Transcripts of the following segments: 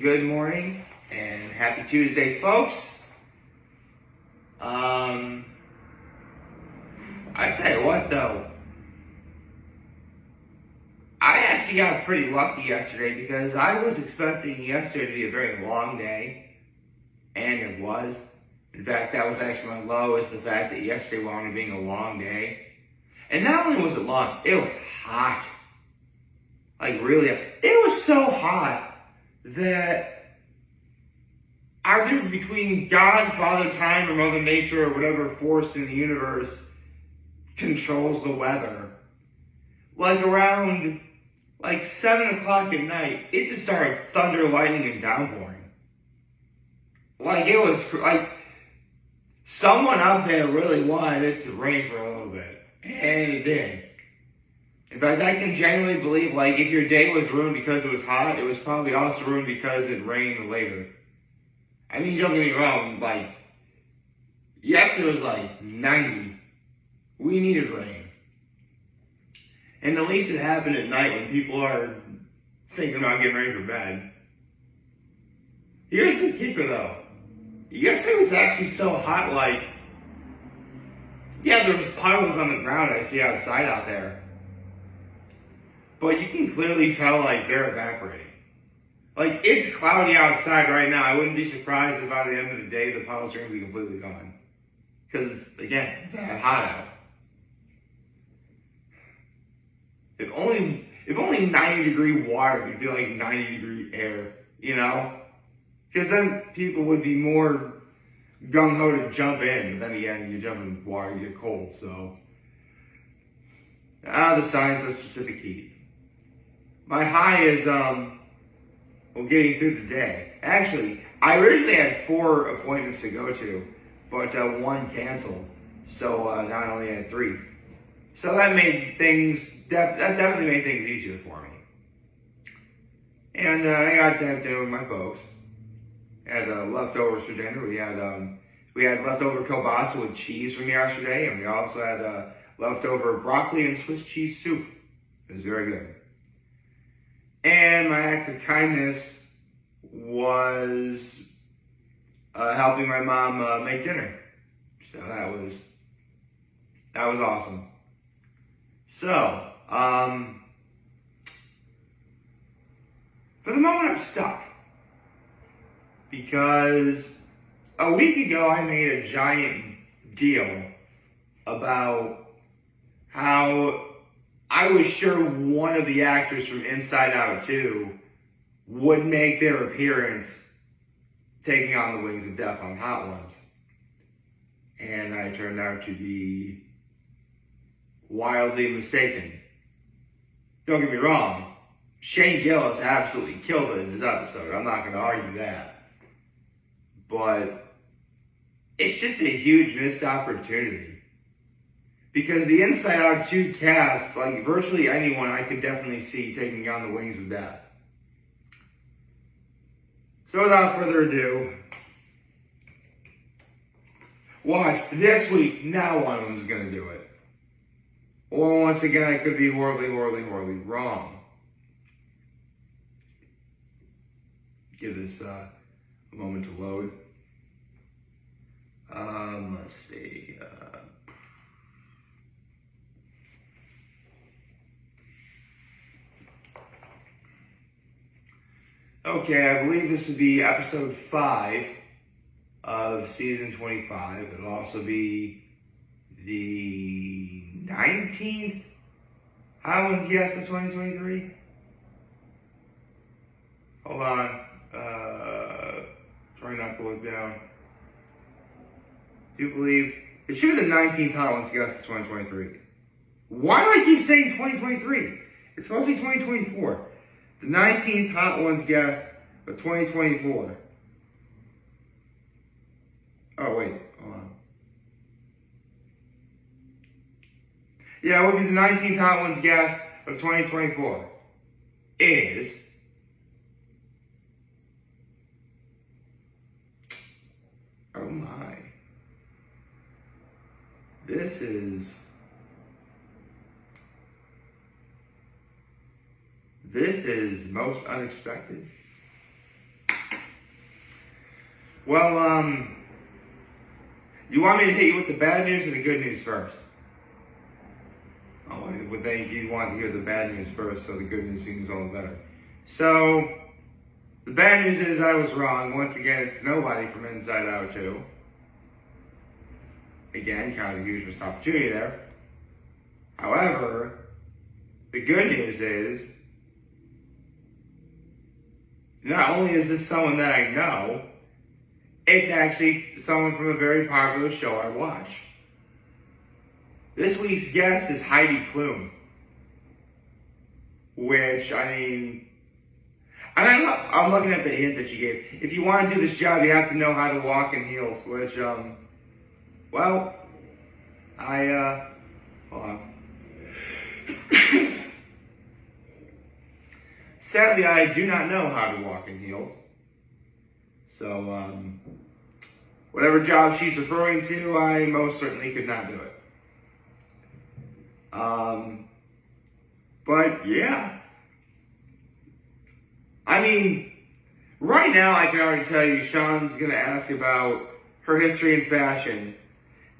Good morning and happy Tuesday, folks. I tell you what though, I actually got pretty lucky yesterday because I was expecting yesterday to be a very long day, and it was. In fact, that was actually my low, is the fact that yesterday wound up being a long day. And not only was it long, it was hot. Like really, it was so hot that either between God, Father Time, or Mother Nature, or whatever force in the universe controls the weather, like around 7 o'clock at night, it just started thunder, lightning, and downpouring. Like it was like someone up there really wanted it to rain for a little bit, and it did. In fact, I can genuinely believe, like, if your day was ruined because it was hot, it was probably also ruined because it rained later. I mean, don't get me wrong, like, yes, it was like 90. We needed rain. And at least it happened at night when people are thinking about getting ready for bed. Here's the kicker, though. Yesterday was actually so hot, like, yeah, there was puddles on the ground I see outside out there. But you can clearly tell, like, they're evaporating. Like, it's cloudy outside right now. I wouldn't be surprised if by the end of the day the puddles are going to be completely gone. Because, again, it's that hot out. If only 90-degree water could feel like 90-degree air, you know? Because then people would be more gung-ho to jump in. But then again, you jump in water, you get cold, so. The science of specific heat. My high is, getting through the day. Actually, I originally had 4 appointments to go to, but 1 canceled. So now I only had 3. So that made things, that definitely made things easier for me. And I got to have dinner with my folks. Had leftovers for dinner. We had leftover kielbasa with cheese from yesterday, and we also had leftover broccoli and Swiss cheese soup. It was very good. And my act of kindness was helping my mom make dinner. So that was awesome. So, for the moment I'm stuck. Because a week ago I made a giant deal about how I was sure one of the actors from Inside Out 2 would make their appearance taking on the Wings of Death on Hot Ones. And I turned out to be wildly mistaken. Don't get me wrong, Shane Gillis absolutely killed it in this episode. I'm not going to argue that. But it's just a huge missed opportunity. Because the Inside Out 2 cast, like virtually anyone I could definitely see taking on the Wings of Death. So without further ado, watch this week, now one of them is going to do it. Or once again, I could be horribly, horribly, horribly wrong. Give this a moment to load. Let's see. Okay, I believe this would be episode 5 of season 25. It'll also be the 19th Hot Ones Guess of 2023. Hold on. Try not to look down. Do you believe it should be the 19th Hot Ones Guess of 2023? Why do I keep saying 2023? It's supposed to be 2024. The 19th Hot Ones Guest of 2024. Oh, wait. Hold on. Yeah, it would be the 19th Hot Ones Guest of 2024. Is... Oh, my. This is... This is most unexpected. Well, you want me to hit you with the bad news or the good news first? Oh, I would think you'd want to hear the bad news first, so the good news seems all better. So, the bad news is I was wrong. Once again, it's nobody from Inside Out 2. Again, kind of a huge missed opportunity there. However, the good news is, not only is this someone that I know, it's actually someone from a very popular show I watch. This week's guest is Heidi Klum. Which, I mean, I'm looking at the hint that she gave. If you want to do this job, you have to know how to walk in heels. Which, well, hold on. Sadly, I do not know how to walk in heels. So, whatever job she's referring to, I most certainly could not do it. But yeah. I mean, right now I can already tell you Sean's gonna ask about her history in fashion.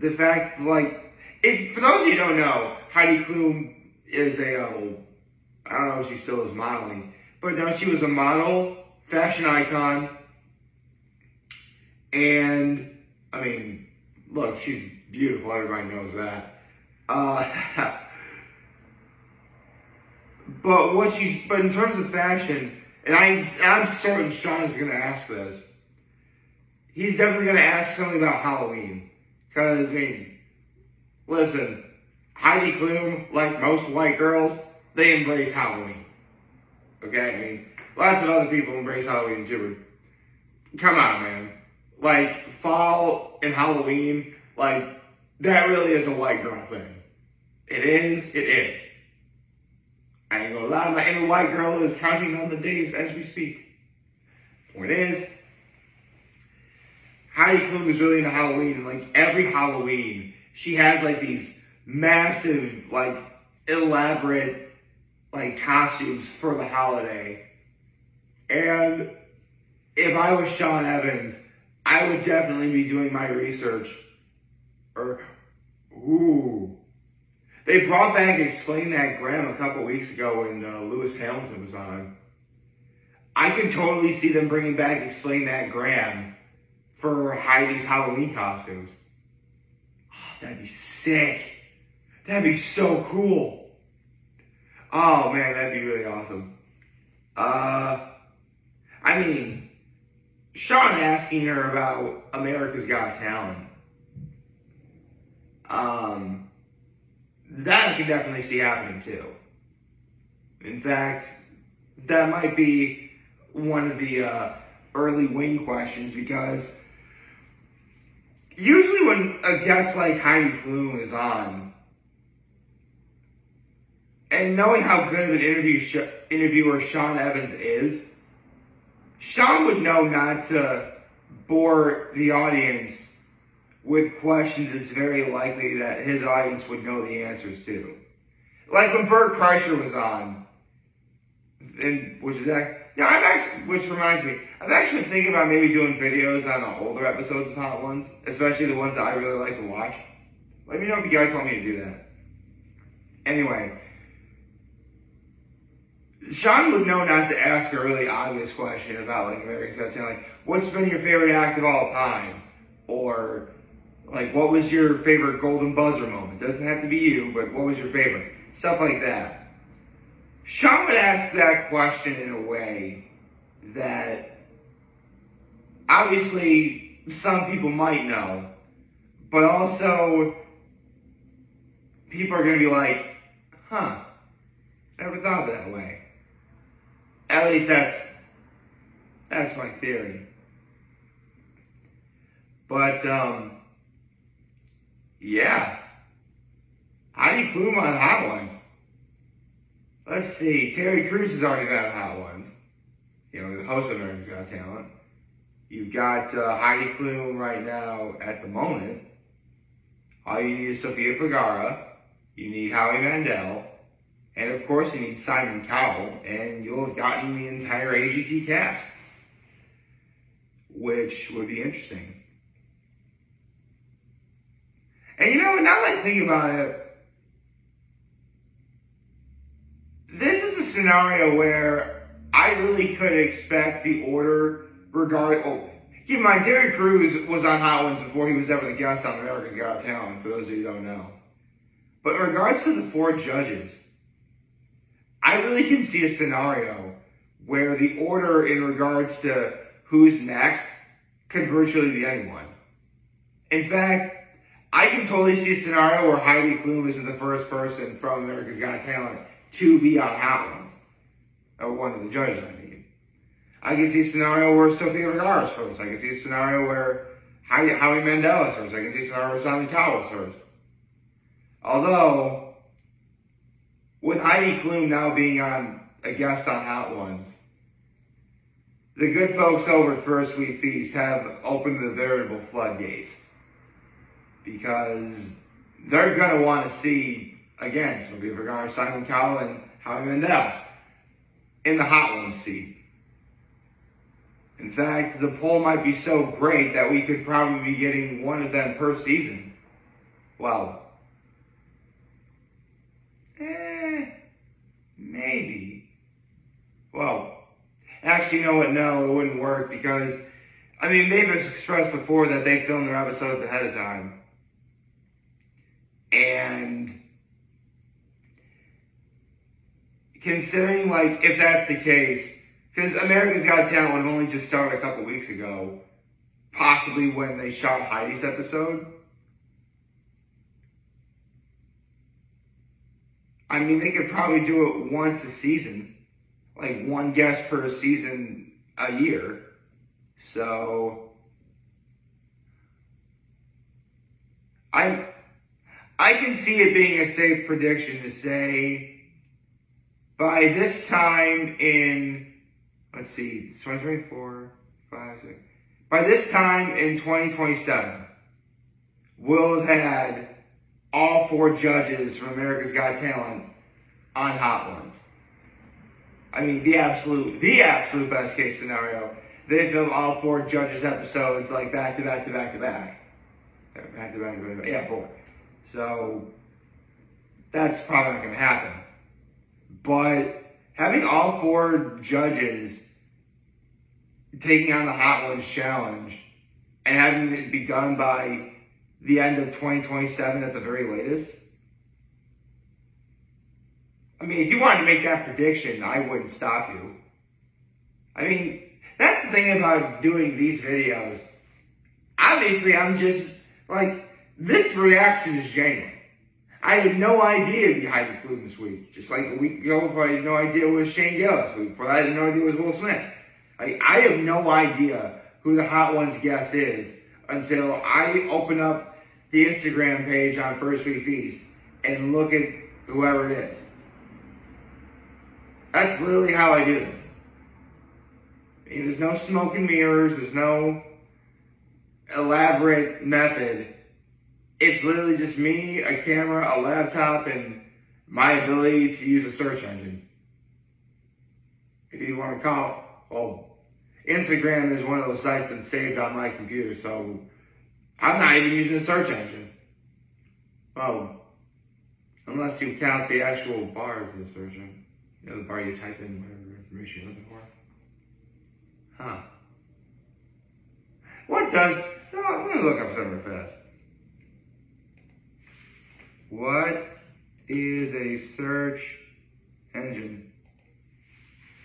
The fact, like, for those of you who don't know, Heidi Klum is I don't know if she still is modeling, but no, she was a model, fashion icon, and, I mean, look, she's beautiful, everybody knows that. But in terms of fashion, and I'm certain Sean is going to ask this, he's definitely going to ask something about Halloween. Because, I mean, listen, Heidi Klum, like most white girls, they embrace Halloween. Okay? I mean, lots of other people embrace Halloween too, but come on, man. Like, fall and Halloween, like, that really is a white girl thing. It is. I ain't gonna lie, my inner white girl is counting on the days as we speak. Point is, Heidi Klum is really into Halloween, and like every Halloween, she has like these massive, like elaborate, like costumes for the holiday. And if I was Sean Evans, I would definitely be doing my research. They brought back Explain That Graham a couple weeks ago when Lewis Hamilton was on. I could totally see them bringing back Explain That Graham for Heidi's Halloween costumes. Oh, that'd be sick. That'd be so cool. Oh man, that'd be really awesome. I mean, Sean asking her about America's Got Talent. That I can definitely see happening too. In fact, that might be one of the early wing questions, because usually when a guest like Heidi Klum is on, and knowing how good of an interviewer Sean Evans is, Sean would know not to bore the audience with questions it's very likely that his audience would know the answers to. Like when Bert Kreischer was on, which reminds me, I've actually been thinking about maybe doing videos on the older episodes of Hot Ones, especially the ones that I really like to watch. Let me know if you guys want me to do that. Anyway, Sean would know not to ask a really obvious question about like America's Got Talent, like, what's been your favorite act of all time? Or like, what was your favorite golden buzzer moment? Doesn't have to be you, but what was your favorite? Stuff like that. Sean would ask that question in a way that obviously some people might know, but also people are going to be like, huh, never thought of that way. At least that's my theory. But, yeah. Heidi Klum on Hot Ones. Let's see. Terry Crews has already been on Hot Ones. You know, the host of America's Got Talent. You've got Heidi Klum right now at the moment. All you need is Sofia Vergara. You need Howie Mandel. And of course you need Simon Cowell. And you'll have gotten the entire AGT cast. which would be interesting. And you know what, now that I think about it, this is a scenario where I really could expect the order keep in mind, Terry Crews was on Hot Ones before he was ever the guest on America's Got Talent, for those of you who don't know. But in regards to the 4 judges, I really can see a scenario where the order in regards to who's next could virtually be anyone. In fact, I can totally see a scenario where Heidi Klum isn't the first person from America's Got Talent to be on Hot Ones. Or one of the judges, I mean. I can see a scenario where Sofia Vergara is first. I can see a scenario where Howie Mandel is first. I can see a scenario where Simon Cowell is first. Although, with Heidi Klum now being on a guest on Hot Ones, the good folks over at First Week Feast have opened the veritable floodgates. Because they're going to want to see, again, Sofia Vergara, Simon Cowell, and Howie Mandel in the Hot Ones seat. In fact, the poll might be so great that we could probably be getting one of them per season. Well, maybe. Well, actually, you know what? No, it wouldn't work because, I mean, they've expressed before that they film their episodes ahead of time. And considering, like, if that's the case, because America's Got Talent would have only just started a couple weeks ago, possibly when they shot Heidi's episode. I mean, they could probably do it once a season, like one guest per season a year. So, I can see it being a safe prediction to say by this time in, let's see, it's 2024, 5, 6. By this time in 2027, we'll have had all 4 judges from America's Got Talent on Hot Ones. I mean, the absolute best case scenario. They film all 4 judges' episodes like back to back to back to back. Back to back to back to back. Yeah, 4. So, that's probably not going to happen. But having all 4 judges taking on the Hot Ones challenge and having it be done by the end of 2027 at the very latest. I mean, if you wanted to make that prediction, I wouldn't stop you. I mean, that's the thing about doing these videos. Obviously, I'm just, like, this reaction is genuine. I had no idea it'd be Heidi Klum this week. Just like a week ago, if I had no idea it was Shane Gillis. The week before that, I had no idea it was Will Smith. Like, I have no idea who the Hot Ones guest is until I open up the Instagram page on First Week Feast and look at whoever it is. That's literally how I do this. I mean, there's no smoke and mirrors. There's no elaborate method. It's literally just me, a camera, a laptop, and my ability to use a search engine. If you want to call, well, Instagram is one of those sites that's saved on my computer, so I'm not even using a search engine. Oh, unless you count the actual bars in the search engine. You know, the bar you type in whatever information you're looking for. Huh. What does, no, I'm going to look up something fast. What is a search engine?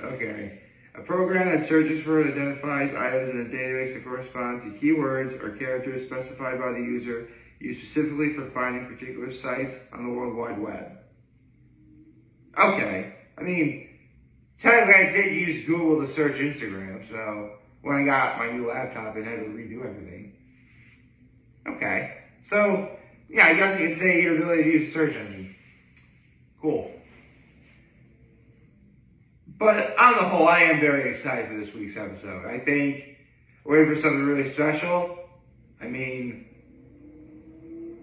Okay. A program that searches for and identifies items in a database that correspond to keywords or characters specified by the user, used specifically for finding particular sites on the World Wide Web. Okay. I mean, technically I did use Google to search Instagram, so when I got my new laptop, it had to redo everything. Okay. So, yeah, I guess you could say your ability to use a search engine. Cool. But on the whole, I am very excited for this week's episode. I think we're in for something really special. I mean,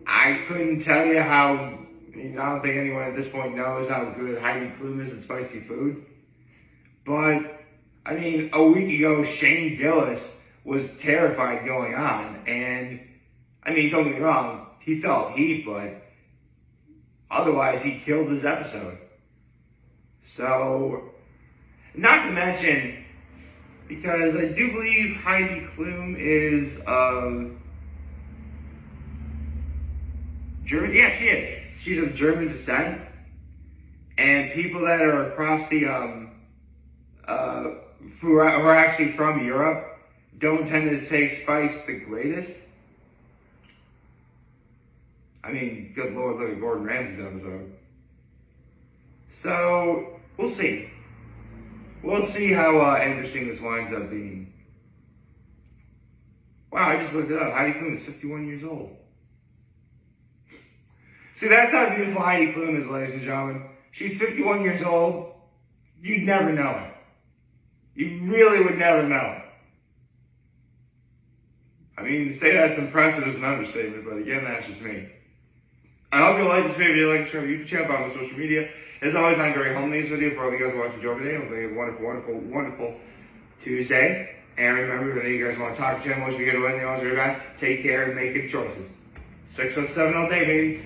I couldn't tell you how, I don't think anyone at this point knows how good Heidi Klum is at spicy food. But, I mean, a week ago, Shane Gillis was terrified going on. And, I mean, don't get me wrong, he felt heat, but otherwise he killed this episode. So, not to mention, because I do believe Heidi Klum is of German. Yeah, she is. She's of German descent. And people that are across the, who are actually from Europe, don't tend to say spice the greatest. I mean, good Lord, look at Gordon Ramsay's episode. So, we'll see. We'll see how interesting this winds up being. Wow, I just looked it up. Heidi Klum is 51 years old. See, that's how beautiful Heidi Klum is, ladies and gentlemen. She's 51 years old. You'd never know it. You really would never know it. I mean, to say that's impressive is an understatement, but again, that's just me. I hope you like this video. Like, share my YouTube channel, follow my social media. As always, I'm Gary Home this video for all you guys watching Joe today. Hope you have a wonderful, wonderful, wonderful Tuesday. And remember, if you guys want to talk to channel, we get to let me know, take care and make good choices. 607 all day, baby.